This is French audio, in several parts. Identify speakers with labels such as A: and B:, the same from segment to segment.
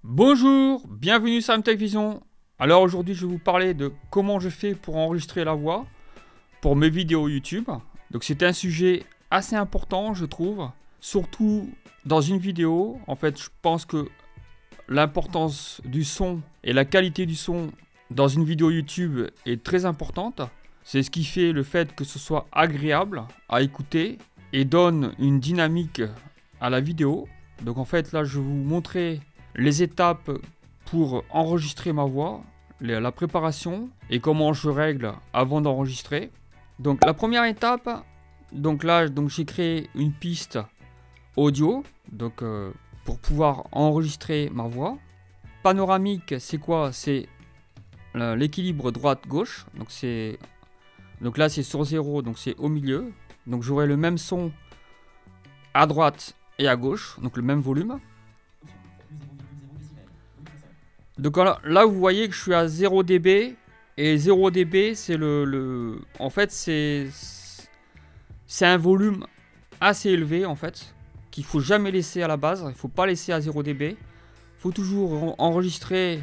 A: Bonjour, bienvenue sur MTech Vision. Alors aujourd'hui je vais vous parler de comment je fais pour enregistrer la voix pour mes vidéos YouTube. Donc c'est un sujet assez important je trouve, surtout dans une vidéo. En fait je pense que l'importance du son et la qualité du son dans une vidéo YouTube est très importante. C'est ce qui fait le fait que ce soit agréable à écouter et donne une dynamique à la vidéo. Donc en fait là je vais vous montrer les étapes pour enregistrer ma voix, la préparation et comment je règle avant d'enregistrer. Donc la première étape, j'ai créé une piste audio pour pouvoir enregistrer ma voix. Panoramique, c'est quoi? C'est l'équilibre droite-gauche. Donc là c'est sur 0, donc c'est au milieu. Donc j'aurai le même son à droite et à gauche, donc le même volume. Donc là vous voyez que je suis à 0 dB et 0 dB c'est en fait c'est un volume assez élevé en fait qu'il faut jamais laisser à la base. Il faut pas laisser à 0 dB. Il faut toujours enregistrer.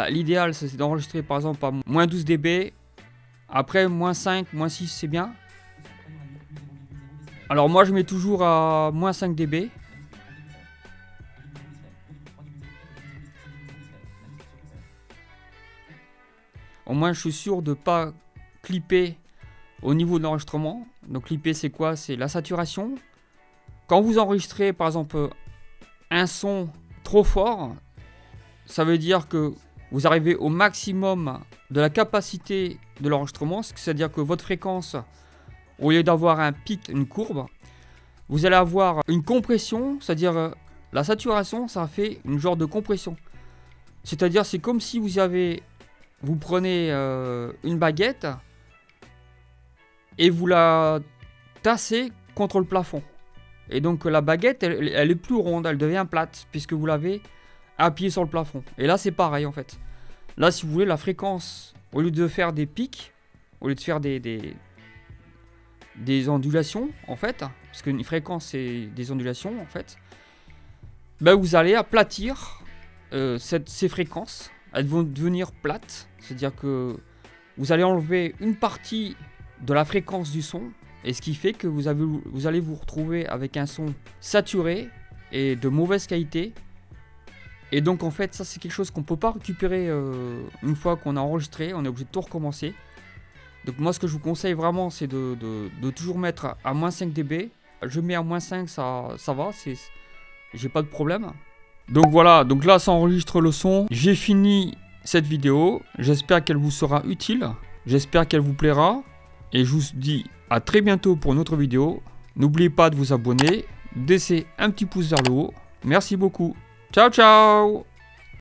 A: L'idéal c'est d'enregistrer par exemple à moins 12 dB. Après moins 5, moins 6 c'est bien. Alors moi je mets toujours à moins 5 dB. Au moins je suis sûr de ne pas clipper au niveau de l'enregistrement. Donc clipper c'est quoi? C'est la saturation. Quand vous enregistrez par exemple un son trop fort, ça veut dire que vous arrivez au maximum de la capacité de l'enregistrement. C'est-à-dire que votre fréquence, au lieu d'avoir un pic, une courbe, vous allez avoir une compression. C'est-à-dire la saturation, ça fait une genre de compression. C'est-à-dire c'est comme si vous prenez une baguette et vous la tassez contre le plafond. Et donc la baguette, elle est plus ronde, elle devient plate puisque vous l'avez appuyée sur le plafond. Et là c'est pareil en fait. Là si vous voulez la fréquence, au lieu de faire des pics, au lieu de faire des ondulations en fait, parce qu'une fréquence c'est des ondulations en fait, vous allez aplatir ces fréquences. Elles vont devenir plates, c'est-à-dire que vous allez enlever une partie de la fréquence du son, et ce qui fait que vous allez vous retrouver avec un son saturé et de mauvaise qualité. Et donc en fait ça c'est quelque chose qu'on ne peut pas récupérer une fois qu'on a enregistré, on est obligé de tout recommencer. Donc moi ce que je vous conseille vraiment c'est de toujours mettre à moins 5 dB. Je mets à moins 5, ça va, j'ai pas de problème. Donc voilà, donc là ça enregistre le son. J'ai fini cette vidéo. J'espère qu'elle vous sera utile. J'espère qu'elle vous plaira. Et je vous dis à très bientôt pour une autre vidéo. N'oubliez pas de vous abonner, de laisser un petit pouce vers le haut. Merci beaucoup. Ciao ciao.